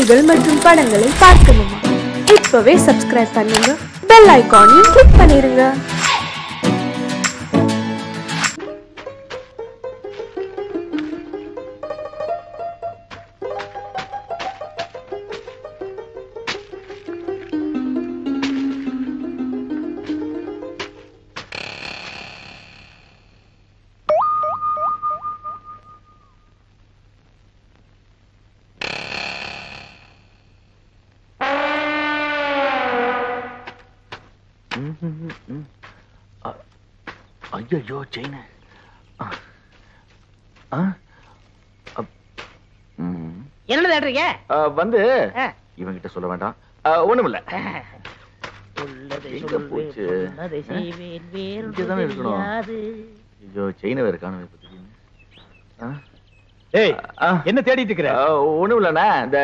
நிகழ்ச்சிகள் மற்றும் படங்களை பார்க்கணுமா? இப்பவே சப்ஸ்கிரைப் பண்ணுங்க, பெல் ஐகானையும் கிளிக் பண்ணிருங்க. ஐயோ செயின் என்ன தேடுறீங்க? வந்து இவங்கிட்ட சொல்ல வேண்டாம், ஒண்ணுமில்ல. எங்க போச்சு? இங்கதானே இருக்கணும். ஐயோ செயின வேற காணவே. என்ன தேடிட்டு இருக்கிற? ஒண்ணும் இல்லண்ணா, இந்த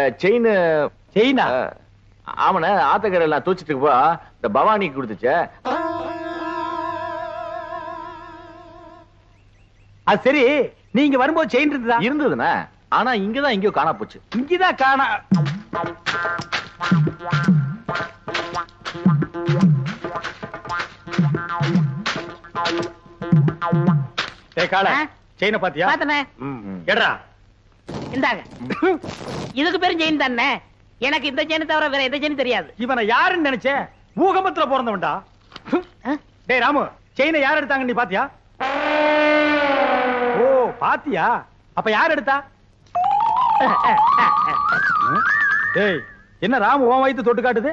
செயினா? ஆமாண்ணா, ஆத்தக்கரை எல்லாம் தூச்சிட்டு இருக்கப்போ இந்த பவானிக்கு கொடுத்துச்சே. அது சரி, நீங்க வரும்போது செயின் இருந்ததுண்ணா, ஆனா இங்கதான் எங்கயோ காணா போச்சு. இங்கதான் காணா. செயின பாத்தியா? பாத்தனே. கேடா இந்தாங்க. இதுக்கு பேரும் செயின் தானே. எனக்கு இந்த செயின் தவிர வேற எந்த செயின் தெரியாது. இவனை யாருன்னு நினைச்சே? பூகம்பத்துல பிறந்தவன்டா. டேய் ராமு, செயினை யார் எடுத்தாங்க நீ பாத்தியா? ஓ பாத்தியா? அப்ப யார் எடுத்தா? டேய் என்ன ராமு உன் வயித்து தொட்டு காட்டுது?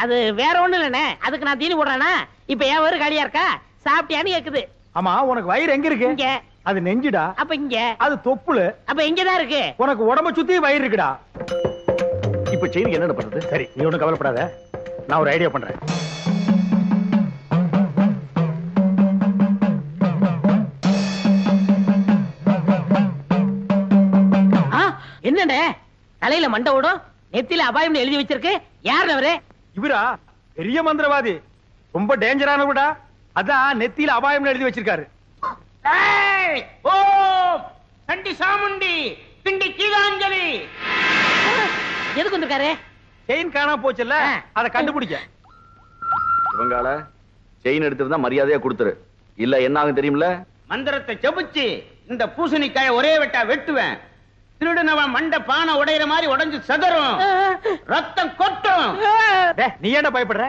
அது வேற ஒண்ணு இல்லனே, அதுக்கு நான் தீனி போடுறேனா? இப்ப ஏன் வயிறு காலியா இருக்கா? சாப்பிட்டியான்னு கேக்குது. ஆமா, உனக்கு வயிறு எங்க இருக்கு? இங்க. அது நெஞ்சுடா. அப்ப இங்க. அது தொப்புளு. அப்ப இங்கதான் இருக்கு. உனக்கு உடம்ப சுத்தி வயிறு இருக்குடா. இப்ப செயின் என்ன பண்றது? சரி, நீ ஒண்ணும் கவலைப்படாத, நான் ஒரு ஐடியா பண்றேன். என்னடே தலையில மண்டை ஓடும், நெத்தில அபாயம் எழுதி வச்சிருக்கு? யார் அவரு? இவரா? பெரிய மந்திரவாதி, ரொம்ப டேஞ்சரானவடா. அதான் நெத்தியில அபாயம் எழுதி வச்சிருக்காரு. கண்டி சாமுண்டி பிண்டி கீழாஞ்சலி. எதுக்கு வந்திருக்காரு? செயின் காணா போச்சுல்ல, அதை கண்டுபிடிக்க. இவங்கால செயின் எடுத்துருந்தா மரியாதையா கொடுத்துரு, இல்ல என்ன ஆகும் தெரியுமில்ல? மந்திரத்தை செபிச்சு இந்த பூசணிக்காய ஒரே வெட்டா வெட்டுவேன். திருடுனவன் மண்ட பானை உடையிற மாதிரி உடைஞ்சு சதறும், ரத்தம் கொட்டும். நீ என்ன பயப்படுற?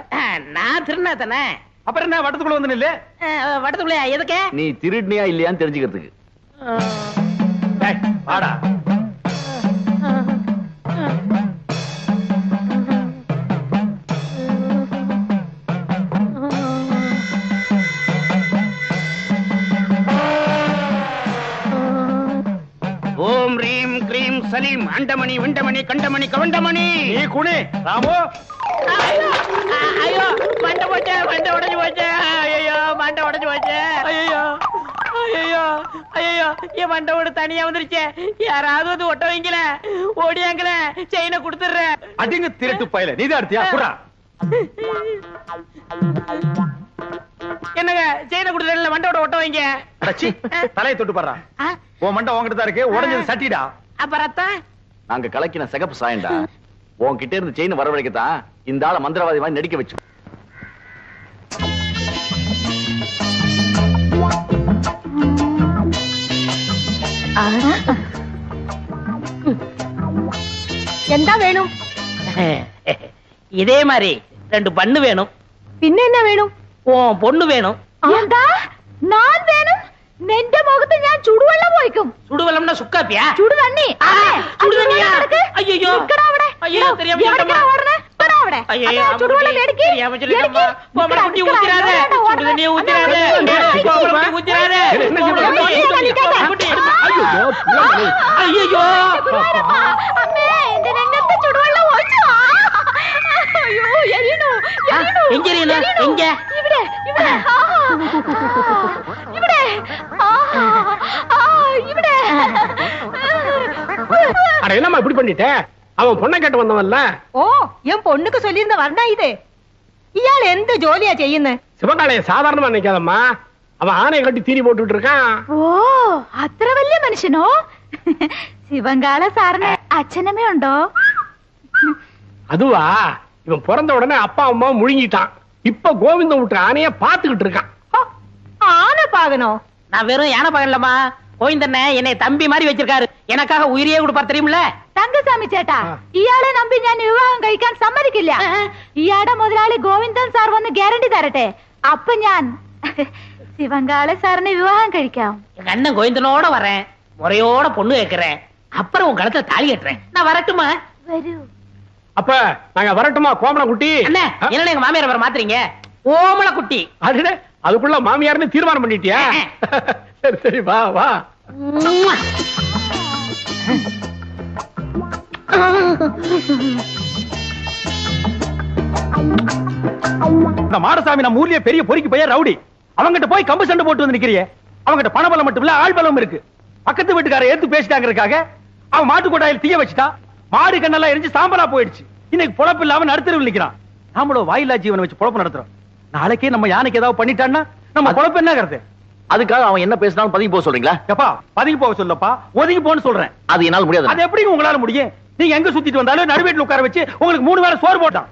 நான் திருடினா தானே. அப்புறம் என்ன வட்டத்துக்குள்ள வந்து நில்லு. வட்டத்துக்குள்ள எதுக்கு? நீ திருடினியா இல்லையான்னு தெரிஞ்சுக்கிறதுக்கு. வாடா. ஓம் ரீம் கிரீம் சலீம் அண்டமணி விண்டமணி கண்டமணி கவண்டமணி. நீ குனி ராமு. ஐயோ மண்டை போச்சு, மண்டை உடைஞ்சு போச்சு. ஐயோ மண்டை உடைஞ்சு போச்சு. ஐயோ ஐயோ ஐயோ, என் மண்டை ஓடு தனியா வந்துருச்சு. யாராவது வந்து ஒட்ட வைங்கல, ஓடியாங்கல, செயினை கொடுத்துடுறேன். அடிங்க திருட்டு பயல, நீதான் எடுத்தியா? குறா. என்னங்க செயினை கொடுத்துறேன்ல, மண்டோட ஒட்ட வைங்க. தலையை தொட்டு பாடுறா. உன் மண்டை உங்ககிட்ட தான் இருக்கு, உடஞ்சது சட்டிடா. அப்ப ரத்தம்? நாங்க கலக்கின சிகப்பு சாயண்டா. உன்கிட்ட இருந்து செயின் வரவழைக்கத்தான் இந்த ஆள மந்திரவாதி மாதிரி நடிக்க வச்சு. என்ன வேணும்? இதே மாதிரி 2 பண்ணு வேணும். பின்ன என்ன வேணும்? உன் பொண்ணு வேணும். நான் வேணும். നെന്റെ മുഖത്ത് ഞാൻ ചുടുവെള്ളം ഒഴിക്കും. ചുടുവെള്ളംனா സുക്കാപ്പിயா? ചുടു തണ്ണി. ചുടു തണ്ണിയാ? അയ്യോ നിക്കടാ അവിടെ. അയ്യോ தெரியாம എവിടേക്കാ ഓടണേ? കടാ അവിടെ. അയ്യോ ചുടുവെള്ളം എടുക്ക്. தெரியாம சொல்லிட்டம்மா. கோமர குட்டி ஊத்திராதே. சுடு தண்ணியை ஊத்திராதே. கோமர குட்டி ஊத்திராதே. குட்டி. ஐயோ അമ്മേ എന്റെ നെഞ്ചത്ത് ചുടുവെള്ളം ഒഴിച്ചു. അയ്യോ എരിയുന്നു. എங்க എരിയുന്നു? എங்க? ഇവിടെ ഇവിടെ. ഇവിടെ. ഇവിടെ. அட என்னம்மா இப்படி பண்ணிட்ட? அவன் பொண்ணை கேட்டு வந்தவன்ல. ഓ என் பொண்ணுக்கு சொல்லியிருந்த வர்ணா இது. ഇയാൾ എന്ത് ജോലിയാ ചെയ്യുന്നത്? சிவகாலைய சாதாரணமா நினைக்காதம்மா, அவன் ஆணையை கட்டி தீனி போட்டுட்டு இருக்கான். ഓ അത്ര വലിയ മനുഷ്യനോ? ശിവങ്കാള സാറിന് അച്ഛനമ്മ ഉണ്ടോ? அதுவா, இவன் பிறந்த உடனே அப்பா அம்மா முழுங்கிட்டான். இப்ப கோவிந்தம் விட்டு ஆனைய பாத்துக்கிட்டு இருக்கான். ஆனை பாகணும். நான் வெறும் யானை பாகலமா, கோவிந்தண்ண என்னை தம்பி மாதிரி வச்சிருக்காரு. எனக்காக உயிரியே கொடுப்பார் தெரியுமில்ல. തങ്കസ്വാമി ചേട്ടാ, ഇയാളെ നമ്പി ഞാൻ വിവാഹം കഴിക്കാൻ സമ്മതിക്കില്ല. ഇയാളുടെ മുതലാളി ഗോവിന്ദൻ സാർ വന്ന് ഗ്യാരണ്ടി തരട്ടെ. അപ്പൊ ഞാൻ சிவங்கால சாரனை விவாகம் കഴിക്കാം. எங்க அண்ணன் கோவிந்தனோட வரேன், முறையோட பொண்ணு கேட்கிறேன், அப்புறம் உன் கழுத்துல தாலி கட்டுறேன். நான் வரட்டுமா? വരൂ. அப்ப நாங்க வரட்டுமா கோமல குட்டி? அண்ணே, என்ன எங்க மாமியார் வர மாத்துறீங்க? ஓமல குட்டி. அதுக்குள்ள மாமியார்னு தீர்மானம் பண்ணிட்டியா? சரி சரி, வா வா. இந்த மாடசாமி நம்ம ஊர்லயே பெரிய பொறுக்கி பையன் ரவுடி. அவங்கிட்ட போய் கம்பு சண்டை போட்டு வந்து நிக்கிறியே. அவங்கிட்ட பண பலம் மட்டும் இல்ல, ஆள் பலம் இருக்கு. பக்கத்து வீட்டுக்கார ஏத்து பேசிட்டாங்கிறதுக்காக அவன் மாட்டு கொட்டாயில் தீய வச்சுட்டா. மாடு கண்ணெல்லாம் எரிஞ்சு சாம்பலா போயிடுச்சு. இன்னைக்கு பொழப்பு இல்லாம நடுத்தருவில் நிக்கிறான். நாமளும் வாயிலா ஜீவனை வச்சு பொழப்பு நடத்துறோம். நாளைக்கே நம்ம யானைக்கு ஏதாவது பண்ணிட்டான்னா நம்ம பொழப்பு என்ன கருத்து? அதுக்காக அவன் என்ன பேசினாலும் பதுங்கி போக சொல்றீங்களா? எப்பா பதுங்கி போக சொல்லப்பா, ஒதுங்கி போன்னு சொல்றேன். அது என்னால முடியாது. அது எப்படி உங்களால முடியும்? நீங்க எங்க சுத்திட்டு வந்தாலும் நடுவேட்டில் உட்கார வச்சு உங்களுக்கு 3 வேளை சோறு போட்டான்.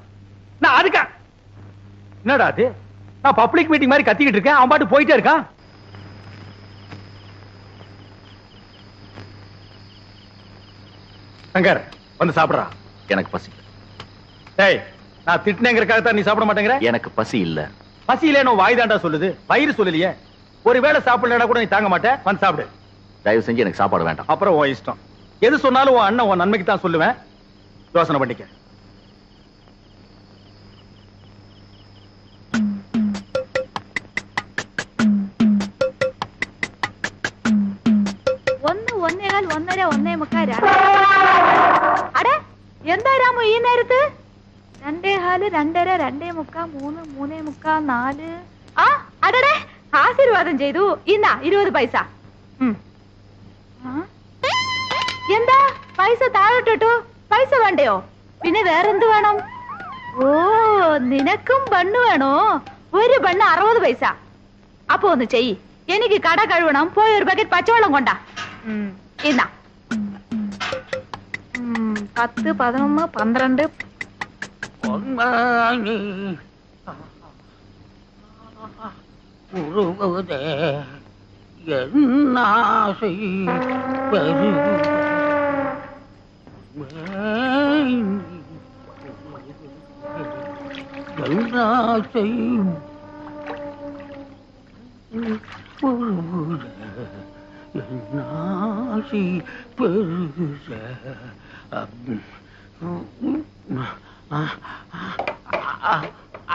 நான் அதுக்கா என்னடா அது? நான் பப்ளிக் மீட்டிங் மாதிரி கத்திக்கிட்டு இருக்கேன், அவன் பாட்டு போயிட்டே இருக்கான். சங்கர் வந்து சாப்பிடுறா. எனக்கு பசி. டேய், நான் திட்டினேங்கிறதுக்காக தான் நீ சாப்பிட மாட்டேங்கிற? எனக்கு பசி இல்ல. பசி இல்லைன்னு வாய் தாண்டா சொல்லுது, வயிறு சொல்லலையே. ஒருவேளை சாப்பிடலன்னா கூட நீ தாங்க மாட்டேன். வந்து சாப்பிடு. தயவு செஞ்சு எனக்கு சாப்பாடு வேண்டாம். அப்புறம் உன் இஷ்டம். எது சொன்னாலும் உன் அண்ணன் உன் நன்மைக்கு தான் சொல்லுவேன். யோசனை பண்ணிக்க. ഒന്ന് ഒന്നേകാൽ ഒന്നര ഒന്നേ മുക്കാൽ. അടേ എന്താ രാമു ഈ നേരത്ത്? 2:15 2:30 2:45 3 3:45 4. ആ അടടേ, ആശീർവാദം ചെയ്തു. ഇന്നാ 20 പൈസ. എന്താ പൈസ താഴോട്ടിട്ടു? പൈസ വേണ്ടയോ? പിന്നെ വേറെന്ത് വേണം? ഓ, നിനക്കും ബണ്ണ് വേണോ? ഒരു ബണ്ണ് 60 പൈസ. അപ്പൊ ഒന്ന് ചെയ്യ്, എനിക്ക് കട കഴുകണം. പോയി ഒരു ബക്കറ്റ് പച്ചവെള്ളം കൊണ്ടാ. ഇന്നാ 10 11 12.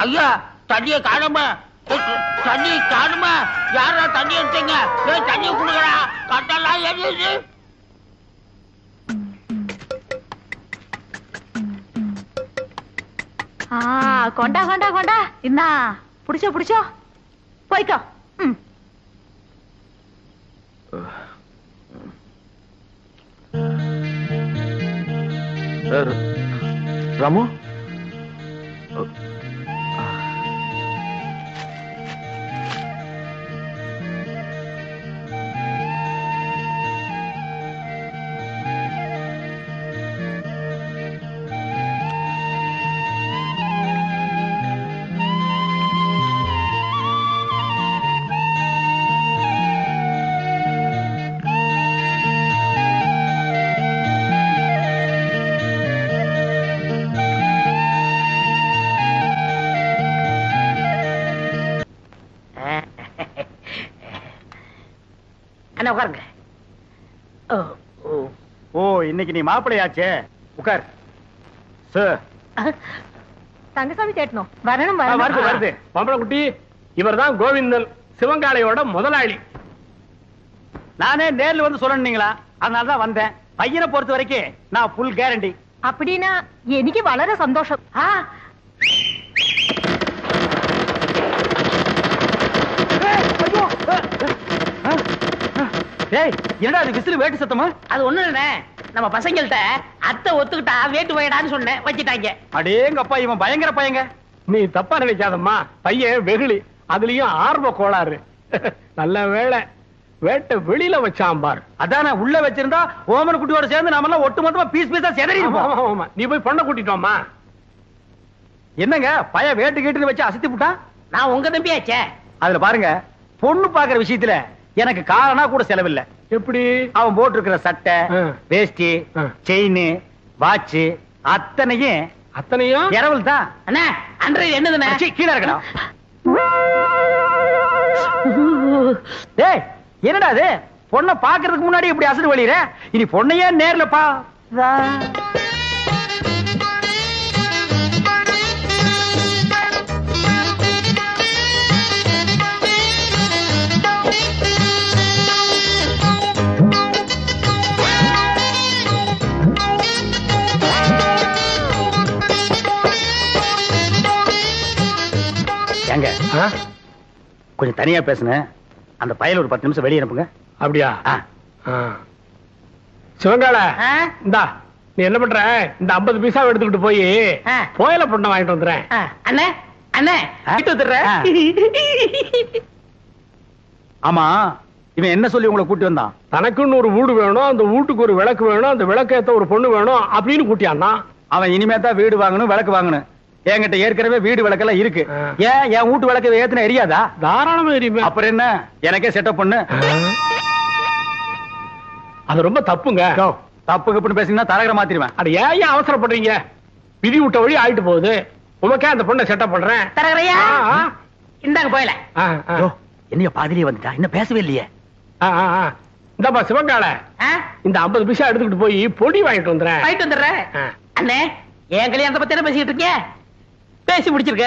ஐயா, தண்ணிய காணுமா? தண்ணி காணுமா? யாரா தண்ணி எடுத்தீங்க? தண்ணி குடுக்கறா, கட்டெல்லாம் எரியுது. கொண்டா கொண்டா கொண்டா. இன்னா புடிச்சோ புடிச்சோ, போய்க்கோ. ராமு, உட்காருங்க. ஓ, இன்னைக்கு நீ மாப்பிளையாச்சே, உட்கார். சார், தங்கசாமி சேட்டனோ வரணும். வருது வருது. பம்பள குட்டி, இவர் தான் கோவிந்தன், சிவங்காளையோட முதலாளி. நானே நேர்ல வந்து சொல்லணுங்களா, அதனாலதான் வந்தேன். பையனை பொறுத்த வரைக்கும் நான் ஃபுல் கேரண்டி. அப்படின்னா எனக்கு வளர சந்தோஷம். என்னடா அது விசில் வேட்டு சத்தமா? அது ஒண்ணு இல்ல, நம்ம பசங்கள்ட்ட அத்தை ஒத்துக்கிட்டா வேட்டு போயிடான்னு சொன்னேன், வச்சிட்டாங்க. அடேங்கப்பா, இவன் பயங்கர பையங்க. நீ தப்பா நினைக்காதம்மா, பையன் வெகுளி, அதுலயும் ஆர்வ கோளாறு. நல்ல வேளை வேட்டை வெளியில வச்சான் பார். அதான உள்ள வச்சிருந்தா ஓமன் குட்டியோட சேர்ந்து நாம எல்லாம் ஒட்டு மொத்தமா பீஸ் பீஸா செதறி. நீ போய் பொண்ணை கூட்டிட்டோமா? என்னங்க பய வேட்டு கேட்டுன்னு வச்சு அசத்தி விட்டான். நான் உங்க தம்பியாச்சே. அதுல பாருங்க, பொண்ணு பாக்குற விஷயத்துல எனக்கு காரணா கூட செலவில்லை. எப்படி? அவன் போட்டிருக்கிற சட்டை, வேஷ்டி, செயின், வாட்ச் அத்தனையும் இரவல் தான். அண்ணா அன்றைய என்னதுண்ணே? கீழே இருக்கடா. டேய் என்னடா அது? பொண்ணை பாக்குறதுக்கு முன்னாடி இப்படி அசடு வழியிற. இனி பொண்ணையே நேர்ல பா. ஏங்க கொஞ்சம் தனியா பேசுனேன். அந்த பயல ஒரு 10 நிமிஷம் வெளியே அனுப்புங்க. அப்படியா? சிவங்கால இந்தா, நீ என்ன பண்ற? இந்த 50 பைசா எடுத்துக்கிட்டு போய் புயல பொண்ணை வாங்கிட்டு வந்துடுறேன். அண்ணே அண்ணே வீட்டு வந்துடுறேன். ஆமா, இவன் என்ன சொல்லி உங்களை கூட்டி வந்தான்? தனக்குன்னு ஒரு வீடு வேணும், அந்த வீட்டுக்கு ஒரு விளக்கு வேணும், அந்த விளக்கேத்த ஒரு பொண்ணு வேணும் அப்படின்னு கூட்டியான்னா. அவன் இனிமே தான் வீடு வாங்கணும், விளக்கு வாங்கணும். என்கிட்ட ஏற்கனவே வீடு விளக்கெல்லாம் இருக்கு. ஏன் என் வீட்டு விளக்கு ஏத்துன எரியாதா? தாராளமா எரியுமே. அப்புறம் என்ன, எனக்கே செட்டப் பண்ணு. அது ரொம்ப தப்புங்க. தப்பு கப்புன்னு பேசிங்கன்னா தரகர மாத்திருவேன். அட ஏன் அவசரப்படுறீங்க? விதி விட்ட வழி ஆயிட்டு போகுது. உமக்கே அந்த பொண்ணை செட்டப் பண்றேன். தரகரையா இந்தாங்க போயல. என்னைய பாதிரியே வந்துட்டா, இன்னும் பேசவே இல்லையே. இந்தப்பா சிவங்கால, இந்த 50 பைசா எடுத்துக்கிட்டு போய் பொடி வாங்கிட்டு வந்துடுறேன். வாங்கிட்டு வந்துடுறேன். அண்ணே என் கல்யாணத்தை பத்தி என்ன பேசிக்கிட்டு இருக்கீங்க? பேசி முடிச்சிருக்க.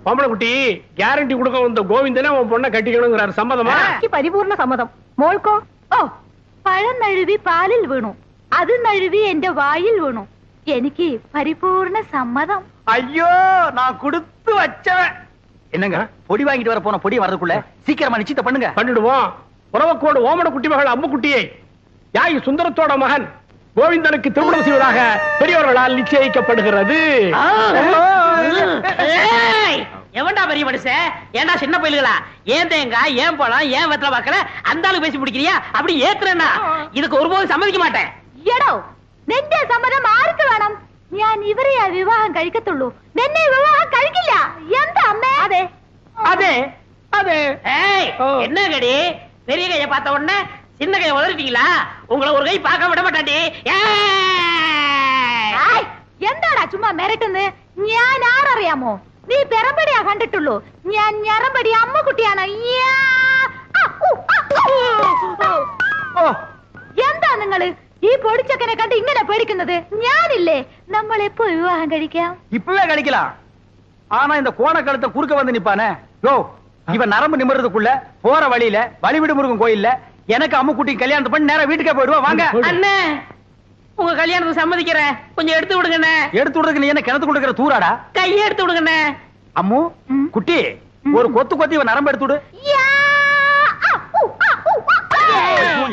பொம்பளை குட்டி கேரண்டி கொடுக்க வந்த கோவிந்தனே உன் பொண்ணை கட்டிக்கணுங்கிறாரு. சம்மதமா? പരിപൂർണ സമ്മതം. മോൾക്കോ? ഓ, പഴം നഴുവി പാലിൽ വീണു, അത് നഴുവി എന്റെ വായിൽ വീണു. എനിക്ക് പരിപൂർണ സമ്മതം. ஐயோ, நான் கொடுத்து வச்சவன். என்னங்க பொடி வாங்கிட்டு வர போன பொடி வரதுக்குள்ள சீக்கிரமா நிச்சயத்தை பண்ணுங்க. பண்ணிடுவோம். உறவக்கோடு ஓமன குட்டி மகள் அம்முக்குட்டியை யாய் சுந்தரத்தோட மகன் கோவிந்தனுக்கு திருமணம் செய்வதாக பெரியவர்களால் நிச்சயிக்கப்படுகிறது. எவன்டா பெரிய மனுஷன்? ஏன்டா சின்ன பயில்களா? ஏன் தேங்காய், ஏன் பழம், ஏன் வெத்தலை பாக்கல அந்த ஆளு பேசி பிடிக்கிறியா? அப்படி ஏத்துறேன்னா இதுக்கு ஒருபோதும் சம்மதிக்க மாட்டேன். എടോ, നിന്റെ സമ്മതം ആർക്ക് വേണം? ഞാൻ ഇവരെയാ വിവാഹം കഴിക്കത്തുള്ളൂ. നിന്നെ വിവാഹം കഴിക്കില്ല. എന്താ അമ്മേ? അതെ அதே அதே. என்ன கடி? பெரிய கையை பார்த்த உடனே சின்ன கையை உதறிட்டீங்களா? உங்களை ஒரு கை பார்க்க விட மாட்டாண்டி. എന്താടാ ചുമ്മാ മിരട്ടുന്നത്? ഞാൻ ആരറിയാമോ? നീ പെറമ്പടിയാ കണ്ടിട്ടുള്ളൂ. ഞാൻ ഞറമ്പടി അമ്മുക്കുട്ടിയാണ്. എന്താ നിങ്ങള് ഈ പൊടിച്ചക്കനെ കണ്ട് ഇങ്ങനെ പേടിക്കുന്നത്? ഞാനില്ലേ, നമ്മൾ എപ്പോ വിവാഹം കഴിക്കാം? இப்பவே கழிக்கலாம். ஆனா இந்த கோணக்கழுத்தை குறுக்க வந்து நிப்பானே, யோ இவன் நரம்பு நிமிர்றதுக்குள்ள போற வழியில வழிவிடு முருகன் கோயில்ல எனக்கு அம்முக்குட்டி கல்யாணத்தை பண்ணி நேரா வீட்டுக்கே போயிடுவா. வாங்க அண்ணே, உங்க கல்யாணத்துக்கு சம்மதிக்கிறேன். கொஞ்சம் எடுத்து விடுங்கண்ணே. எடுத்து விடுறதுக்கு நீ என்ன கிணத்து கொடுக்கிற தூராடா? கையை எடுத்து விடுங்கண்ணே. அம்மு குட்டி, ஒரு கொத்து கொத்தி இவன் நரம்பு எடுத்து விடு.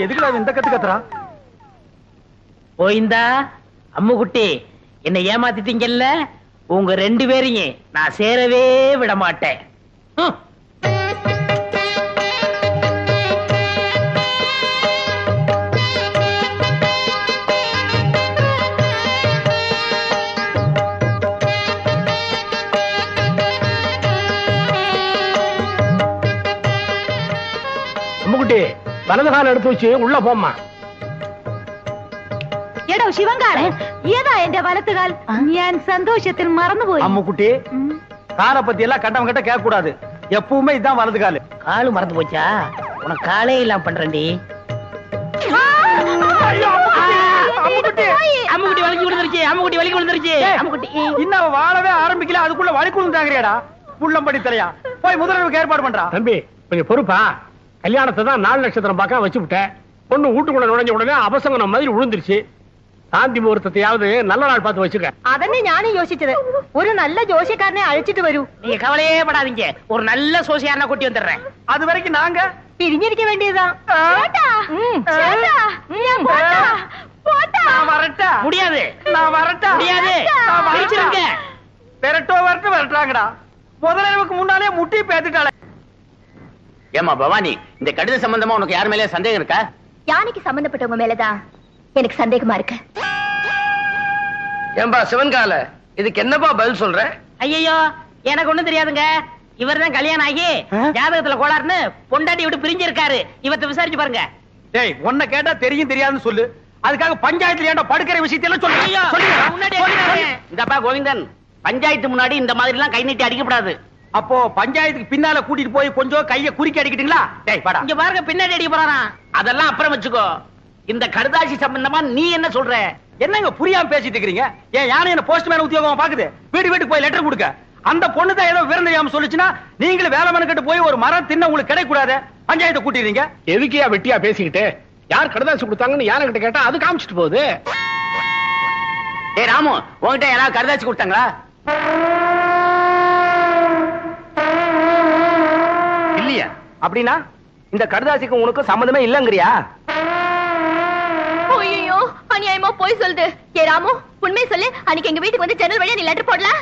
எதுக்குடா இந்த கத்து கத்துறா? போயிந்தா அம்மு குட்டி, என்ன ஏமாத்திட்டீங்கல்ல? உங்க 2 பேரையும் நான் சேரவே விட மாட்டேன். அம்முக்குட்டி வலது கால எடுத்து வச்சு உள்ள போம்மா. എടോ ശിവങ്കാളെ, ഏതാ എന്റെ വലത്തുകാൽ? ഞാൻ സന്തോഷത്തിൽ മറന്നുപോയി. அம்முக்குட்டி, காலை பத்தி எல்லாம் கட்டம் கட்ட கேட்க கூடாது. எப்பவுமே இதான் வலது காலு. காலு மறந்து போச்சா? உனக்கு காலே இல்லாம பண்றேன்டி. அம்முக்குட்டி வலிக்கு விழுந்துருச்சு. அம்முக்குட்டி வலிக்கு விழுந்துருச்சு. அம்முக்குட்டி இன்னும் வாழவே ஆரம்பிக்கல, அதுக்குள்ள வலிக்கு விழுந்தாங்கறியாடா? புள்ளம்படி தலையா, போய் முதல்வருக்கு ஏற்பாடு பண்றா. தம்பி கொஞ்சம் பொறுப்பா. கல்யாணத்தை தான் 4 நட்சத்திரம் பார்க்க வச்சு விட்டேன். பொண்ணு வீட்டுக்குள்ள நுழைஞ்ச உடனே அபசங்கனம் மாதிரி விழுந்துருச்சு. சாந்தி முகூர்த்தத்தையாவது நல்ல நாள் பார்த்து வச்சுக்க. അതന്നെ ഞാനും യോசிച്ചത്. ഒരു നല്ല ജോഷിക്കാരനെ അഴിച്ചിട്ട് വരൂ. நீங்க கவலையே படாதீங்க. ஒரு நல்ல சோசியாரனா கூட்டி வந்துடுறேன். அது வரைக்கும் நாங்க പിരിഞ്ഞിരിക്ക വേണ്ടിയതാ. முடியாது. நான் வரட்டா? முடியாது. பிரிச்சிருங்க. வரட்டாங்கடா. முதலமைக்கு முன்னாலே முட்டி பேத்துட்டாளே. ஏமா பவானி, இந்த கடித சம்பந்தமா உனக்கு யார் மேலே சந்தேகம் இருக்கா? யானைக்கு சம்பந்தப்பட்டவங்க மேலதான் எனக்கு சந்தேகமா இருக்கு. ஏன்பா சிவன்கால இதுக்கு என்னப்பா பதில் சொல்ற? ஐயோ எனக்கு ஒண்ணும் தெரியாதுங்க. இவர்தான் கல்யாணம் ஆகி ஜாதகத்துல கோளாறுன்னு பொண்டாட்டி விட்டு பிரிஞ்சிருக்காரு. இவத்தை விசாரிச்சு பாருங்க. டேய் உன்னை கேட்டா தெரியும் தெரியாதுன்னு சொல்லு. அதுக்காக பஞ்சாயத்துல ஏன்டா படுக்கிற விஷயத்தையெல்லாம் சொல்லு. இந்தப்பா கோவிந்தன், பஞ்சாயத்து முன்னாடி இந்த மாதிரி எல்லாம் கை நீட்டி அடிக்கப்படாது. அப்போ பஞ்சாயத்துக்கு பின்னால கூட்டிட்டு போய் கொஞ்சம் கைய குறுக்கி அடிக்கிட்டீங்களா? டேய் வாடா. இங்க பாருங்க, பின்னாடி அடிக்க போறாராம். அதெல்லாம் அப்புறம் வச்சுக்கோ. இந்த கடுதாசி சம்பந்தமா நீ என்ன சொல்ற? என்னங்க புரியாம பேசிட்டு இருக்கீங்க? ஏன் யானை என்ன போஸ்ட்மேன் உத்தியோகமா பாக்குது? வீட்டுக்கு போய் லெட்டர் கொடுக்க. அந்த பொண்ணு தான் ஏதோ விவரம் தெரியாம சொல்லுச்சுன்னா நீங்களும் வேலை மனக்கிட்டு போய் ஒரு மரம் தின்ன உங்களுக்கு கிடைக்க கூடாது. பஞ்சாயத்தை கூட்டிடுறீங்க. எதுக்கியா வெட்டியா பேசிக்கிட்டு? யார் கடுதாசி கொடுத்தாங்கன்னு யானை கிட்ட கேட்டா அது காமிச்சிட்டு போகுது. ஏ ராமு, உன்கிட்ட யாராவது கடுதாசி கொடுத்தாங்களா? இல்லையா? அப்படின்னா இந்த கடுதாசிக்கு உனக்கு சம்பந்தமே இல்லங்கறியா? ஐயோ அநியாயமா போய் சொல்லுது. ஏ ராமு, உண்மை சொல்லு. அன்னைக்கு எங்க வீட்டுக்கு வந்து ஜன்னல் வழியா நீ லெட்டர் போடலையா?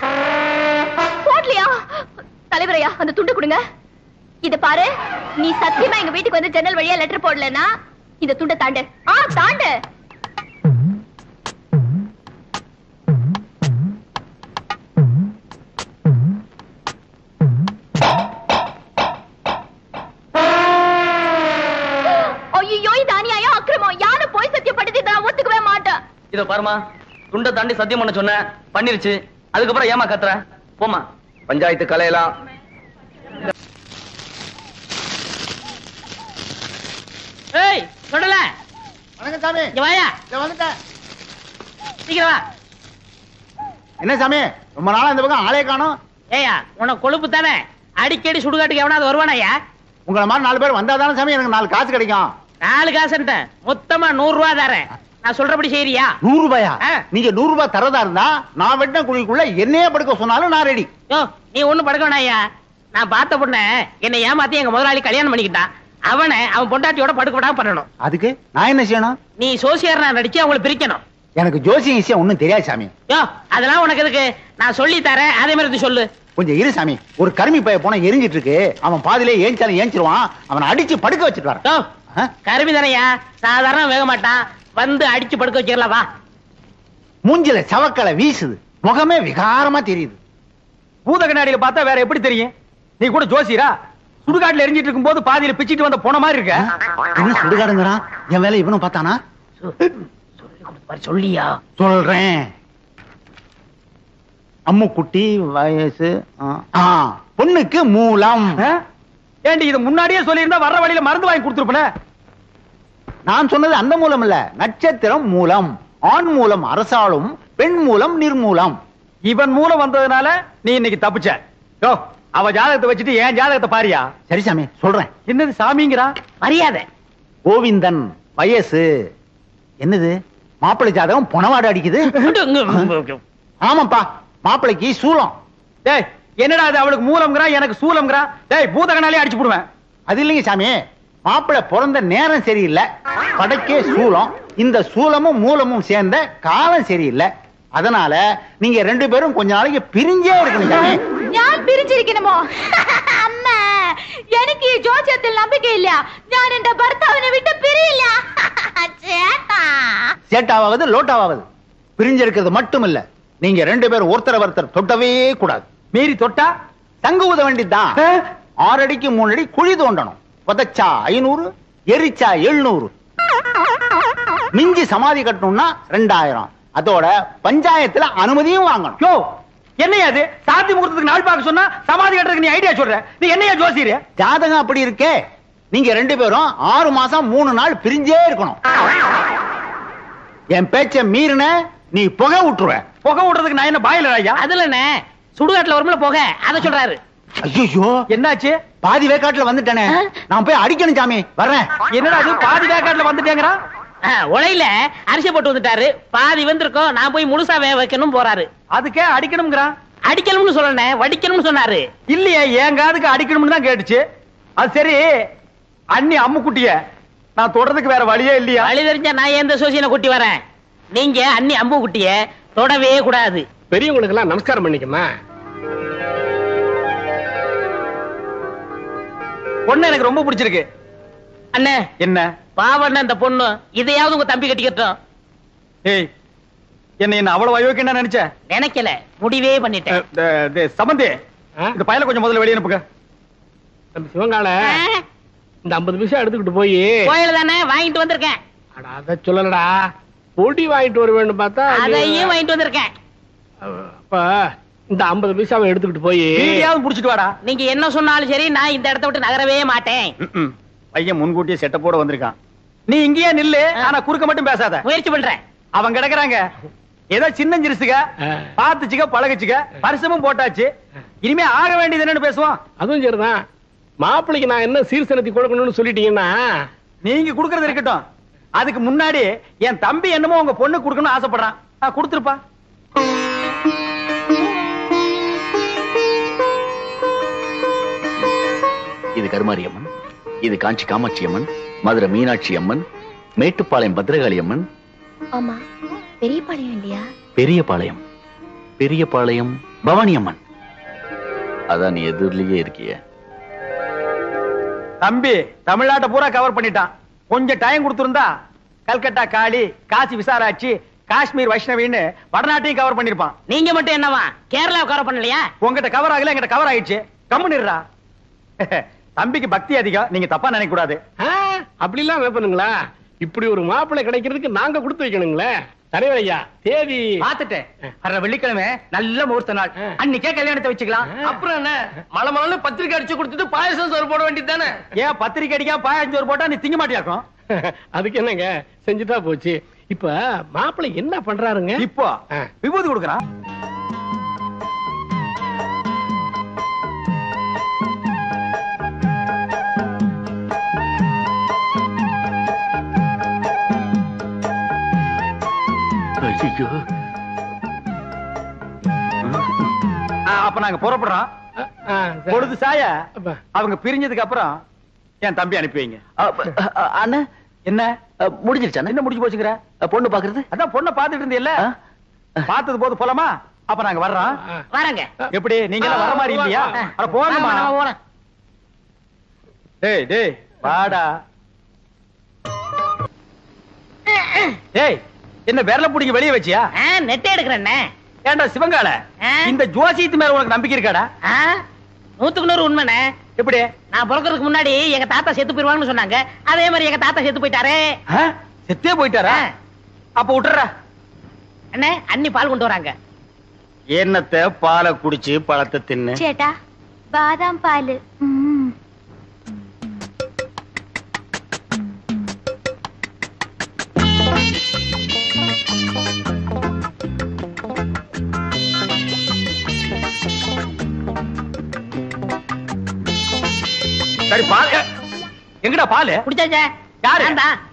தலைவரையா, அந்த துண்டு கொடுங்க. இத பாரு, நீ சத்தியமா எங்க வீட்டுக்கு வந்து ஜன்னல் வழியா லெட்டர் போடலன்னா இந்த துண்டை தாண்டு. தாண்டு. ஐயோ இது அநியாயம், அக்கிரமம். யாரும் போய் சத்தியப்பட்டது நான் ஒத்துக்கவே மாட்டேன். இத பாருமா, துண்டை தாண்டி சத்தியம் பண்ண சொன்ன, பண்ணிருச்சு. அதுக்கப்புறம் ஏமா கத்துற? போமா. பஞ்சாயத்து கலையலாம். ஏய் சொல்லல. வணக்கம் சாமி. இங்க வாயா. வந்துட்டேன். சீக்கிரம் வா. என்ன சாமி, ரொம்ப நாளா இந்த பக்கம் ஆளே காணோம். ஏயா, உனக்கு கொழுப்பு தானே. அடிக்கடி சுடுகாட்டுக்கு எவனாவது வருவானாயா? உங்களை மாதிரி 4 பேர் வந்தாதானே சாமி எனக்கு 4 காசு கிடைக்கும். 4 காசுன்ட்ட மொத்தமா 100 ரூபாய் தரேன். நான் சொல்றபடி செய்யறியா? 100 ரூபாயா? நீங்க 100 ரூபாய் தரதா இருந்தா நான் வெட்டின குழிக்குள்ள என்னையே படுக்க சொன்னாலும் நான் ரெடி. யோ, நீ ஒண்ணும் படுக்க வேணாயா. நான் பார்த்த பொண்ண என்னை ஏமாத்தி எங்க முதலாளி கல்யாணம் பண்ணிக்கிட்டான். அவன் பொண்டாட்டியோட படுக்க விடாம பண்ணணும். அதுக்கு நான் என்ன செய்யணும்? நீ சோசியர்னா நடிச்சு அவங்களை பிரிக்கணும். எனக்கு ஜோசியம் விஷயம் ஒண்ணும் தெரியாது சாமி. யோ, அதெல்லாம் உனக்கு எதுக்கு? நான் சொல்லி தரேன், அதே மாதிரி சொல்லு. கொஞ்சம் இரு சாமி. ஒரு கருமி பைய போனா எரிஞ்சிட்டு இருக்கு. அவன் பாதிலே ஏஞ்சாலும் ஏஞ்சிருவான். அவனை அடிச்சு படுக்க வச்சுட்டு வர. கருமி தானையா, சாதாரண வேக மாட்டான். வந்து அடிச்சு படுக்க வச்சிடலாம் வா. மூஞ்சில சவக்கலை வீசுது, முகமே விகாரமா தெரியுது. பூத கண்ணாடியில பார்த்தா வேற எப்படி தெரியும்? நீ கூட ஜோசியரா? சுடுகாட்டுல எரிஞ்சிட்டு இருக்கும் போது பாதியில பிச்சிட்டு வந்த போன மாதிரி இருக்க. என்ன சுடுகாடுங்கிறான்? என் வேலை இவனும் பார்த்தானா? சொல்லியா? சொல்றேன். அம்முக்குட்டி வயசு பொண்ணுக்கு மூலம். ஏண்டி இது முன்னாடியே சொல்லியிருந்தா வர்ற வழியில மருந்து வாங்கி கொடுத்துருப்பேன். நான் சொன்னது அந்த மூலம் இல்ல, நட்சத்திரம் மூலம். ஆண் மூலம் அரசாளும், பெண் மூலம் நிர்மூலம். இவன் மூலம் வந்ததுனால நீ இன்னைக்கு தப்பிச்ச. யோ, அவ ஜாதகத்தை வச்சுட்டு என் ஜாதகத்தை பாரியா? சரி சாமி, சொல்றேன். என்னது சாமிங்கிறா? மரியாதை. கோவிந்தன் வயசு. என்னது மாப்பிள்ளை ஜாதகம் பொணவாடு அடிக்குது? ஆமாப்பா, மாப்பிள்ளைக்கு சூலம். டேய், என்னடா அது? அவளுக்கு மூலம்ங்கறா, எனக்கு சூலம்ங்கறா. டேய், பூதகனாலே அடிச்சு போடுவேன். அது இல்லைங்க சாமி, மாப்பிள்ளை பிறந்த நேரம் சரியில்லை, படைக்கே சூலம். இந்த சூலமும் மூலமும் சேர்ந்த காலம் சரியில்லை. அதனால நீங்க 2 பேரும் கொஞ்ச நாளைக்கு பிரிஞ்சே இருக்கணும் சாமி. ഞാൻ പിരിച്ചിരിക്കണമോ? അമ്മ, എനിക്ക് ഈ ജോസ്യത്തിൽ നம்பிக்கை இல்ல. ഞാൻ എന്റെ ഭർത്താവിനെ വിട്ട് പിരിയില്ല. ചേട്ടാ. சேட்டாவது லோட்டாவது பிரிஞ்சிருக்கிறது மட்டும் இல்ல, நீங்க 2 பேரும் ஒருத்தர் தொட்டவே கூடாது. மீறி தொட்டா தங்க ஊத வேண்டியதுதான். 6 அடிக்கு 3 அடி குழி தோண்டணும். புதைச்சா 500, எரிச்சா 700. மிஞ்சி சமாதி கட்டணும்னா 2000. அதோட பஞ்சாயத்துல அனுமதியும் வாங்கணும். யோ, என்னையா அது? சாத்தி முகூர்த்தத்துக்கு நாள் பார்க்க சொன்னா சமாதி கட்டுறதுக்கு நீ ஐடியா சொல்ற? நீ என்னையா ஜோசியர்? ஜாதகம் அப்படி இருக்கே. நீங்க 2 பேரும் 6 மாசம் 3 நாள் பிரிஞ்சே இருக்கணும். என் பேச்ச மீறின நீ புகை விட்டுருவ. புகை விடுறதுக்கு நான் என்ன பாயிலர் ஐயா? அதுல என்ன சுடுகாட்டுல வரும்ல போக, அத சொல்றாரு. ஐயோ, என்னாச்சு? பாதி வேக்காட்டுல வந்துட்டேனே, நான் போய் அடிக்கணும் சாமி. வர்றேன். என்னடா அது? பாதி வேக்காட்டுல வந்துட்டேங்கறா? உலையில அரிசி போட்டு வந்துட்டாரு, பாதி வந்திருக்கோம், நான் போய் முழுசா வேக வைக்கணும் போறாரு. அதுக்கே அடிக்கணும்ங்கறா? அடிக்கணும்னு சொல்லல, வடிக்கணும்னு சொன்னாரு. இல்லையே, என் காதுக்கு அடிக்கணும்னு தான் கேட்டுச்சு. அது சரி, அண்ணி அம்முக்குட்டிய நான் தொடறதுக்கு வேற வழியே இல்லையா? வழி தெரிஞ்சா நான் எந்த சோசியனை கூட்டி வரேன். நீங்க அண்ணி அம்பு குட்டிய தொடவே கூடாது. பெரியவங்களுக்கு எல்லாம் நமஸ்காரம் பண்ணிக்கமா. பொண்ணு எனக்கு ரொம்ப பிடிச்சிருக்கு. அண்ணே, என்ன பாவண்ண அந்த பொண்ணு, இதையாவது உங்க தம்பி கட்டிக்கட்டும். ஏய், என்ன அவ்வளவு அயோக்கியம் நினைச்சேன். நினைக்கல, முடிவே பண்ணிட்டேன். சம்பந்தி, இந்த பையல கொஞ்சம் முதல்ல வெளியே அனுப்புங்க. சிவங்கால இந்த 50 பைசா எடுத்துக்கிட்டு போய் கோயில தானே வாங்கிட்டு வந்திருக்கேன். அத சொல்லலடா, பொடி வாங்கிட்டு வர வேண்டும் பார்த்தா அதையும் வாங்கிட்டு வந்திருக்கேன். அப்ப இந்த 50 பைசாவை எடுத்துக்கிட்டு போய் வீடியாவது புடிச்சிட்டு வாடா. நீங்க என்ன சொன்னாலும் சரி, நான் இந்த இடத்த விட்டு நகரவே மாட்டேன். பையன் முன்கூட்டியே செட்டப்போட வந்திருக்கான். நீ இங்கேயே நில்லு, ஆனா குறுக்க மட்டும் பேசாத. முயற்சி பண்றேன். அவங்க கிடக்குறாங்க, ஏதோ சின்ன சிறுசுக, பாத்துச்சுக்க பழகுச்சுக்க, பரிசமும் போட்டாச்சு. இனிமே ஆக வேண்டியது என்னன்னு பேசுவோம். அதுவும் சரிதான். மாப்பிள்ளைக்கு நான் என்ன சீர்சனத்தி கொடுக்கணும்னு சொல்லிட்டீங்கன்னா நீங்க குடுக்கறது இருக்கட்டும். அதுக்கு முன்னாடி என் தம்பி என்னமோ உங்க பொண்ணு குடுக்கணும்னு ஆசைப்படுறான். கொடுத்துருப்பா. இது கருமாரி அம்மன், இது காஞ்சி காமாட்சி அம்மன், மதுரை மீனாட்சி அம்மன், மேட்டுப்பாளையம் பத்ரகாளி அம்மன். ஆமா, பெரியபாளையம் இல்லையா? பெரியபாளையம், பெரியபாளையம் பவானி அம்மன். அதான் நீ எதிரிலேயே இருக்கிய. தம்பி தமிழ்நாட்டை பூரா கவர் பண்ணிட்டான். கொஞ்சம் டைம் கொடுத்திருந்தா கல்கட்டா காளி, காசி விசாலாட்சி, காஷ்மீர் வைஷ்ணவின்னு வடநாட்டையும் கவர் பண்ணிருப்பான். நீங்க மட்டும் என்னவா கேரளா கவர் பண்ணலையா? உங்ககிட்ட கவர் ஆகல, எங்கிட்ட கவர் ஆயிடுச்சு. கம்முனிடுறா. தம்பிக்கு பக்தி அதிகம், நீங்க தப்பா நினைக்க கூடாது. அப்படி எல்லாம் வைப்பனுங்களா? இப்படி ஒரு மாப்பிள்ளை கிடைக்கிறதுக்கு நாங்க கொடுத்து வைக்கணுங்களே. தலைவரையா, தேதி பாத்துட்டேன். வர்ற வெள்ளிக்கிழமை நல்ல முகூர்த்த நாள், அன்னைக்கே கல்யாணத்தை வச்சுக்கலாம். அப்புறம் என்ன, மலை மலை பத்திரிக்கை அடிச்சு கொடுத்துட்டு பாயசம் சோறு போட வேண்டியது தானே? ஏன் பத்திரிக்கை அடிக்கா பாயசம் சோறு போட்டா நீ திங்க மாட்டியாக்கும்? அதுக்கு என்னங்க, செஞ்சுட்டா போச்சு. இப்ப மாப்பிள்ளை என்ன பண்றாருங்க? இப்போ விபூதி கொடுக்கறான். அப்ப நாங்க புறப்படுறோம். பொழுது சாய அவங்க பிரிஞ்சதுக்கு அப்புறம் என் தம்பி அனுப்பி வைங்க. அண்ணா என்ன முடிஞ்சிருச்சா? என்ன முடிஞ்சு போச்சுங்கிற? பொண்ணு பாக்குறது? அதான் பொண்ணை பாத்துட்டு இருந்தீல்ல, பார்த்தது போது போலாமா? அப்ப நாங்க வர்றோம். வரங்க. எப்படி நீங்க எல்லாம் வர மாதிரி இல்லையா? அட போங்கம்மா. டேய் டேய் வாடா. டேய் என்ன விரல புடிங்க வெளிய வச்சியா? நெட்டை எடுக்கிறேன். ஏண்டா சிவங்கால, இந்த ஜோசியத்து மேல உனக்கு நம்பிக்கை இருக்காடா? 100% உண்மைண்ணே. எப்படி? நான் பிறக்கிறதுக்கு முன்னாடி எங்க தாத்தா செத்து போயிருவாங்கன்னு சொன்னாங்க. அதே மாதிரி எங்க தாத்தா செத்து போயிட்டாரே. செத்தே போயிட்டாரா? அப்ப விட்டுற. அண்ணே, அண்ணி பால் கொண்டு வராங்க. என்னத்தை பாலை குடிச்சு பழத்தை தின்னு. சேட்டா, பாதாம் பால். சரி, பால் எங்கடா? பால் குடிச்சாச்சே. யாரு?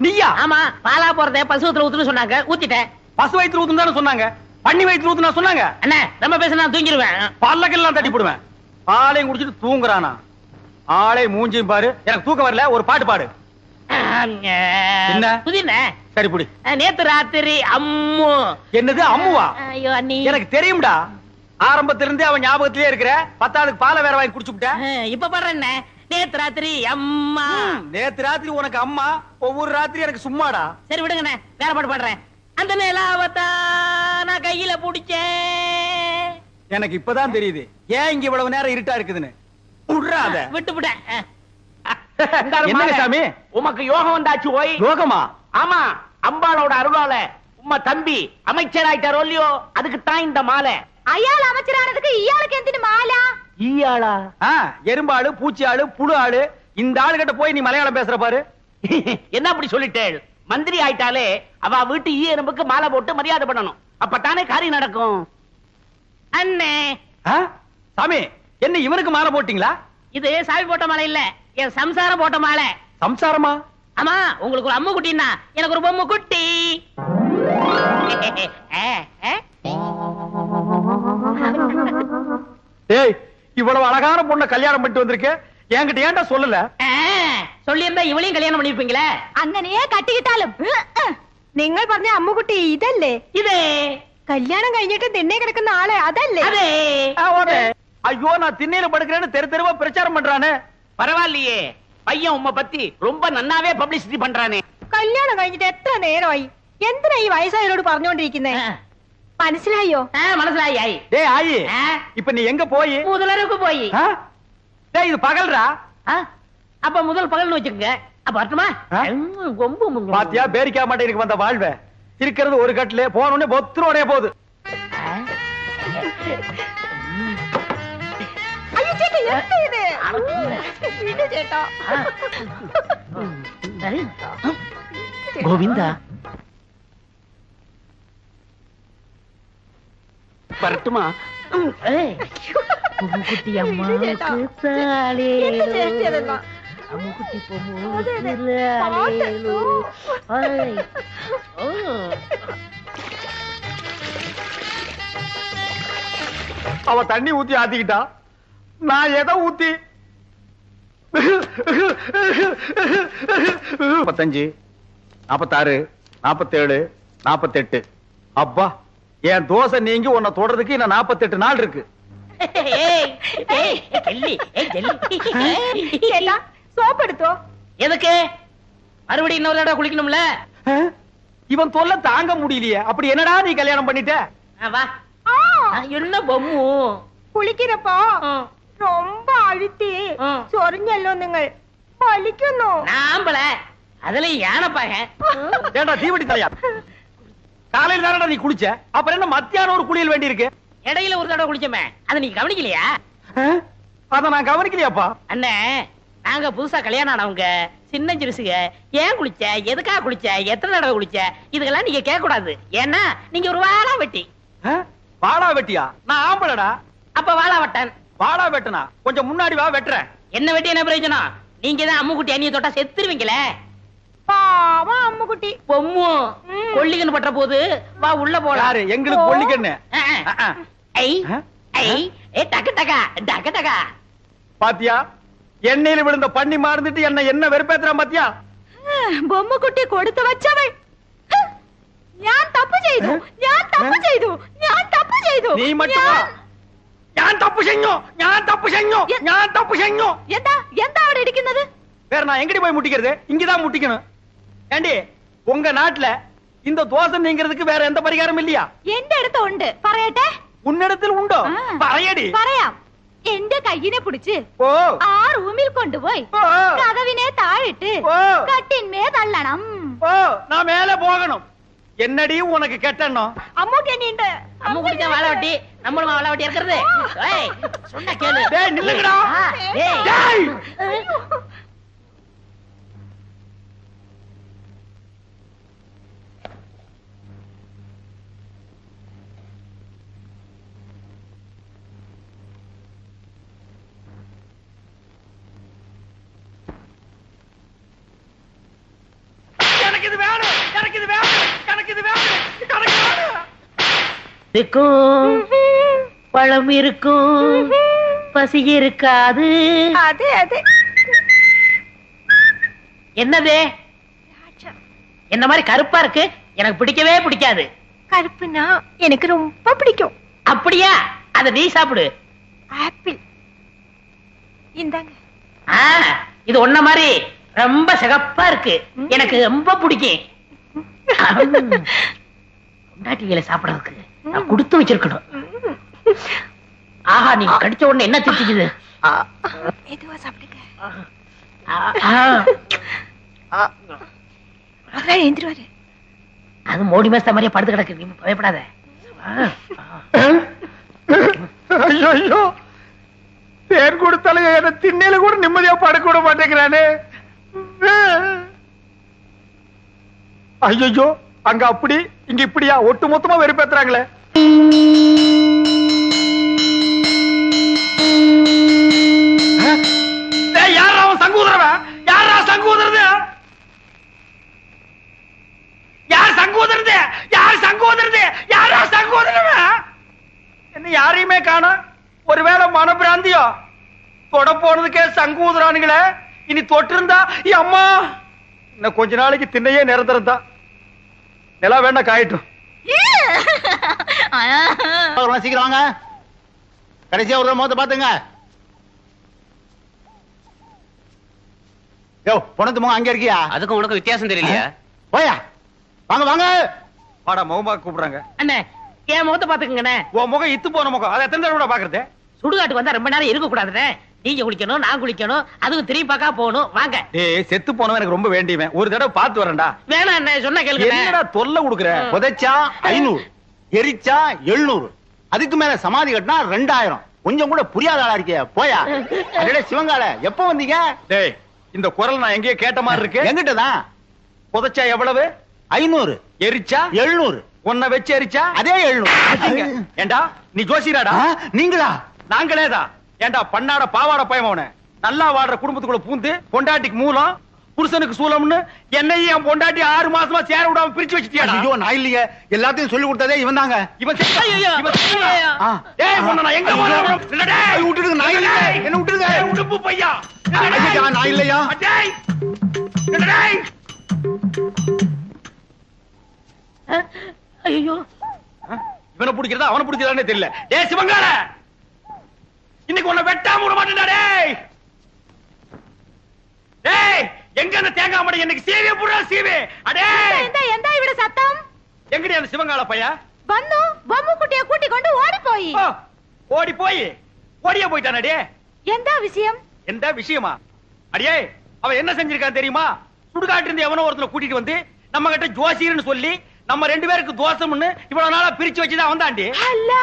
நீயா? ஆமா, பாலா போறத பசுவத்துல ஊத்துன்னு சொன்னாங்க, ஊத்திட்டேன். பசு வயிற்று ஊத்துன்னு தானே சொன்னாங்க, பண்ணி வயிற்று ஊத்துனா சொன்னாங்க. அண்ணே, ரொம்ப பேச நான் தூங்கிடுவேன். பல்லக்கெல்லாம் தட்டி போடுவேன். பாலையும் குடிச்சிட்டு தூங்குறானா? ஆளே மூஞ்சியும் பாரு. எனக்கு தூக்கம் வரல, ஒரு பாட்டு பாடு. என்ன புதினே? சரி புடி. நேத்து ராத்திரி அம்மு. என்னது அம்முவா? ஐயோ அண்ணி, எனக்கு தெரியும்டா. ஆரம்பத்துல இருந்தே அவன் ஞாபகத்திலே இருக்கிற. 10ஆவதுக்கு பாலை வேற வாங்கி குடிச்சுட்ட. இப்ப பாடுறேன். நேத்து ராத்திரி அம்மா. நேத்து ராத்திரி உனக்கு அம்மா, ஒவ்வொரு ராத்திரி எனக்கு சும்மாடா. சரி விடுங்கண்ணே, வேற பாட்டு பாடுறேன். அந்த நிலாவத்தா நான் கையில புடிச்சேன். எனக்கு இப்பதான் தெரியுது ஏன் இங்க இவ்வளவு நேரம் இருட்டா இருக்குதுன்னு. விடுறாத. விட்டு என்ன சாமி, உமக்கு யோகம் வந்தாச்சு. போய் யோகமா? ஆமா, அம்பாளோட அருளால உம்ம தம்பி அமைச்சர் ஆயிட்டாரோ இல்லையோ, அதுக்கு தான் இந்த மாலை. ஐயாள் அமைச்சரானதுக்கு இயாளுக்கு எந்தின மாலா? ஈயாளா? எறும்பாளு, பூச்சி ஆளு, புழு ஆளு. இந்த ஆளு கிட்ட போய் நீ மலையாளம் பேசுற பாரு. என்ன அப்படி சொல்லிட்டேள்? மந்திரி ஆயிட்டாலே அவ வீட்டு ஈ எறும்புக்கு மாலை போட்டு மரியாதை பண்ணணும். அப்பத்தானே காரியம் நடக்கும். அண்ணே சாமி, என்ன இவனுக்கு மாலை போட்டீங்களா? இது சாமி போட்ட மாலை இல்ல, என் சம்சாரம் போட்ட மாலை. சம்சாரமா? ஆமா, உங்களுக்கு ஒரு அம்மு குட்டின்னா எனக்கு ஒரு பொம்மை குட்டி. ஏய், இவ்வளவு அழகான பொண்ணை கல்யாணம் பண்ணிட்டு வந்திருக்க, என்கிட்ட ஏன்டா சொல்லல? சொல்லி இருந்தா இவளையும் கல்யாணம் பண்ணிருப்பீங்களே. അങ്ങനെയേ കട്ടിക്കിട്ടാലും നിങ്ങൾ പറഞ്ഞ അമ്മുകുട്ടി ഇതല്ലേ? இதே കല്യാണം കഴിഞ്ഞിട്ട് തിണ്ണെ കിടക്കുന്ന ആളെ അതല്ലേ? அதே. ஐயோ, நான் திண்ணையில படுக்கிறேன்னு தெரு தெருவா பிரச்சாரம் பண்றானே. பரவாயில்லையே, பையன் உம்மை பத்தி ரொம்ப நன்னாவே பப்ளிசிட்டி பண்றானே. കല്യാണം കഴിഞ്ഞിട്ട് എത്ര നേരമായി? എന്തിനാ ഈ വയസ്സായവരോട് പറഞ്ഞുകൊണ്ടിരിക്കുന്നേ? മനസ്സിലായോ? മനസ്സിലായി ആയി. டேய் ஆயி, இப்ப நீ எங்க போய்? முதலருக்கு போய். டேய் இது பகல்ரா. அப்ப முதல் பகல்னு வச்சுக்கங்க. அப்ப வரட்டுமா? பாத்தியா பேரிக்கா மாட்டேனுக்கு வந்த வாழ்வே. இருக்கிறது ஒரு கட்டிலே போனோடனே பொத்துரோடே போகுது. ஐயோ சேட்டா என்ன இது? வீடு சேட்டா. கோவிந்தா வரட்டுமா? குட்டி அம்மாவுக்கு தாலேலோ. அம்முக்குட்டி பொம்முலேலோ. அவ தண்ணி ஊத்தி ஆத்திக்கிட்டா, நான் எதை ஊத்தி? 45, 46, 47, 48. அப்பா, என் தோசை நீங்கி உன்னை தொடறதுக்கு இன்னும் 48 நாள் இருக்கு. சோப் எடுத்தோ. எதுக்கு? மறுபடியும் இன்னொரு தடவை குளிக்கணும்ல. இவன் தொல்லை தாங்க முடியலையே. அப்படி என்னடா நீ கல்யாணம் பண்ணிட்ட? வா. என்ன பொம்மு കുളിക്കിരപ്പോ ரொம்ப அழுத்தி சொரிഞ്ഞല്ലോ നിങ്ങൾ വലിക്കുന്നു. நாம்பள அதுல யானைப்பாக. ஏண்டா தீவட்டி தலையா, காலையில தானடா நீ குளிச்ச, அப்புறம் என்ன மத்தியானம் ஒரு குளியல் வேண்டி இருக்கு? இடையில ஒரு தடவை குளிச்சமே, அதை நீ கவனிக்கலையா? அத நான் கவனிக்கலையாப்பா. அண்ணே, நாங்க புதுசா கல்யாணம் ஆனவங்க சின்ன சிறுசுக. ஏன் குளிச்ச, எதுக்காக குளிச்ச, எத்தனை தடவை குளிச்ச, இதுக்கெல்லாம் நீங்க கேட்க கூடாது. ஏன்னா நீங்க ஒரு வாழா வெட்டி. வாழா வெட்டியா? நான் ஆம்பளடா. அப்ப வாழா வெட்டன். வாழா வெட்டனா கொஞ்சம் முன்னாடி வா, வெட்டுறேன். என்ன வெட்டி என்ன பிரயோஜனம்? நீங்க தான் அம்முக்குட்டி அண்ணிய தொட்டா செத்துருவீங்களே. பாவம் அம்முக்குட்டி. பொம்மு கொல்லிக்கண்ணு பற்ற போது வா உள்ள போலாம். யாரு? எங்களுக்கு கொல்லிக்கண்ணு. ஐ ஐ ஏ டக டக டக டக. பாத்தியா, எண்ணெயில விழுந்த பண்ணி மாறந்துட்டு என்ன வெறுப்பேத்துறான் பாத்தியா? பொம்முக்குட்டி கொடுத்து வச்சவள். ഞാൻ തപ്പ് ചെയ്തു, ഞാൻ തപ്പ് ചെയ്തു, ഞാൻ തപ്പ് ചെയ്തു. നീ மட்டுமா? ഞാൻ തപ്പ് ചെയ്ഞ്ഞു, ഞാൻ തപ്പ് ചെയ്ഞ്ഞു, ഞാൻ തപ്പ് ചെയ്ഞ്ഞു. എന്താ എന്താ അവിടെ ഇരിക്കുന്നത്? வேற நான் எங்கடி போய் முட்டிக்கிறது? இங்கதான் முட்டிக்கணும். ஏண்டி, உங்க நாட்டுல இந்த தோசை நீங்கிறதுக்கு வேற எந்த பரிகாரம் இல்லையா? എന്റെ അടുത്ത് ഉണ്ട്, പറയട്ടെ? உன்னிடத்தில் உண்டோ? പറയடி. പറയാം. എന്റെ കയ്യിനെ പിടിച്ച് ആ റൂമിൽ കൊണ്ടുപോയി കതവിനെ താഴിട്ട് കട്ടിന്മേ തള്ളണം. நான் மேல போகணும். என்னடி உனக்கு கெட்டணும்? அம்முக்கு என்னண்டு? அம்முக்குட்டி தான் வாழை வெட்டி, நம்மளும் வாழை வெட்டி இருக்கிறது. ஏய் சொன்னா கேளு. டேய் நில்லுங்கடா. டேய் டேய் எனக்கு இது வேணும், எனக்கு இது வேணும், எனக்கு இது வேணும், எனக்கு வேணும். இருக்கும் பழம் இருக்கும், பசி இருக்காது. அது அது என்னது? என்ன மாதிரி கருப்பா இருக்கு, எனக்கு பிடிக்கவே பிடிக்காது. கருப்புனா எனக்கு ரொம்ப பிடிக்கும். அப்படியா? அத நீ சாப்பிடு. ஆப்பிள் இந்தாங்க. இது ஒன்ன மாதிரி ரொம்ப சிகப்பா இருக்கு, எனக்கு ரொம்ப பிடிக்கும். பொண்டாட்டிகளை சாப்பிடறதுக்கு நான் கொடுத்து வச்சிருக்கணும். ஆஹா, நீ கடிச்ச உடனே என்ன திட்டிக்குது? மெதுவா சாப்பிடுங்க. எழுந்திருவாரு. அது மோடி மாசத்த மாதிரியே படுத்து கிடக்கு, நீ பயப்படாத. ஐயோ ஐயோ, தேன் கொடுத்தாலும் என்ன திண்ணையில கூட நிம்மதியா படுக்க விட மாட்டேங்கிறானே. ஐயோ, அங்க அப்படி இங்க இப்படியா ஒட்டு மொத்தமா வெறுப்பேத்துறாங்களே. யாரா அவன் சங்கூதரவன்? யாரா சங்கூதரது? யார் சங்கூதரது? யார் சங்கூதரது? யாரா சங்கூதரவன்? என்ன யாரையுமே காணோம். ஒருவேளை மனப்பிராந்தியோ? தொட போனதுக்கே சங்கூதரானுங்களே. இனி தொட்டு இருந்தா அம்மா இன்னும் கொஞ்ச நாளைக்கு திண்ணையே நிரந்தரம் தான். நிலா வேணா காயட்டும். சீக்கிரம் வாங்க, கடைசியா ஒரு மோத பாத்துங்க. யோ பொணத்து முகம் அங்க இருக்கியா? அதுக்கும் உனக்கு வித்தியாசம் தெரியலையா? போயா, வாங்க வாங்க. வாடா, மௌமா கூப்பிடுறாங்க. அண்ணே, என் முகத்தை பாத்துக்கங்கண்ணே. உன் முகம் இத்து போன முகம். அதை எத்தனை தடவை பாக்குறது? சுடுகாட்டுக்கு வந்தா ரொம்ப நேரம் இருக்க கூடாதுண்ணே. நீங்க குளிக்கணும், நான் குளிக்கணும், அதுவும் திரும்பி பார்க்க போகணும். வாங்க. ஏய், செத்து போனவன் எனக்கு ரொம்ப வேண்டியவன். ஒரு தடவை பார்த்து வரேன்டா. வேணாம் அண்ணே, சொன்னா கேளுங்க. என்னடா தொல்லை கொடுக்குற? புதைச்சா 500, எரிச்சா 700, அதுக்கு மேல சமாதி கட்டினா 2000. கொஞ்சம் கூட புரியாத ஆளா இருக்கிய போயா. அடடே சிவங்கால, எப்ப வந்தீங்க? டேய், இந்த குரல் நான் எங்கேயோ கேட்ட மாதிரி இருக்கு. எங்கிட்ட தான். புதைச்சா எவ்வளவு? 500, எரிச்சா 700, உன்னை வச்சு எரிச்சா அதே 700. ஏண்டா நீ ஜோசியராடா? நீங்களா? நாங்களேதான். ஏண்டா பண்ணாட பாவாட பயமவன, நல்லா வாடுற குடும்பத்துக்குள்ள பூந்து பொண்டாட்டிக்கு மூலம் புருஷனுக்கு சூலம்னு என்னையும் என் பொண்டாட்டி 6 மாசமா சேர விடாம பிரிச்சு வச்சிட்டியா? ஐயோ நான் இல்லையே, எல்லாத்தையும் சொல்லி கொடுத்ததே இவன் தாங்க. இவன் ஐயோ, ஐயோ. ஏய் உன்னை நான் எங்க போறேன்? இல்லடே விட்டுடுங்க, நான் இல்ல. என்ன விட்டுடுங்க. உடுப்பு பையா. ஐயா நான் இல்லையா. டேய் டேய். ஐயோ, இவனை பிடிக்கிறதா அவனை பிடிக்கிறதானே தெரியல. டேய் சிவங்கால, இன்னைக்கு உன்னை வெட்டாம விட மாட்டேன்டா. டேய் டேய், எங்க அந்த தேங்காய் மடை? எனக்கு சீவே புறா சீவே. அடே எந்த இவட சத்தம்? எங்கடி அந்த சிவங்கால பையா? வந்து பொம்மை குட்டியை கூட்டி கொண்டு ஓடி போய். ஓடி போய் ஓடியே போயிட்டான். அடே எந்த விஷயம்? எந்த விஷயமா? அடியே அவன் என்ன செஞ்சிருக்கான் தெரியுமா? சுடுகாட்டு இருந்து எவனோ ஒருத்தனை கூட்டிட்டு வந்து நம்ம கிட்ட ஜோசியர்னு சொல்லி நம்ம 2 பேருக்கு தோசம்னு இவ்வளவு நாளா பிரிச்சு வச்சுதான் வந்தாண்டி. அல்லா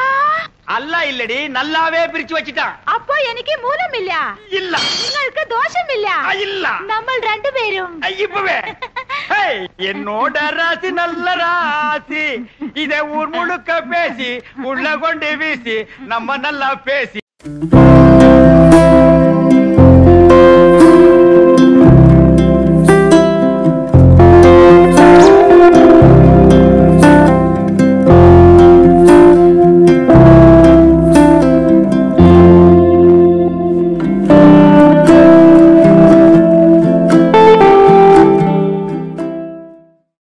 அல்லா இல்லடி, நல்லாவே பிரிச்சு வச்சுட்டான். அப்போ எனக்கு மூலம் இல்ல. இல்ல உங்களுக்கு தோஷம் இல்ல. இல்ல நம்ம 2 பேரும் இப்பவே என்னோட ராசி நல்ல ராசி, இதை ஊர் முழுக்க பேசி உள்ள கொண்டு வீசி நம்ம நல்லா பேசி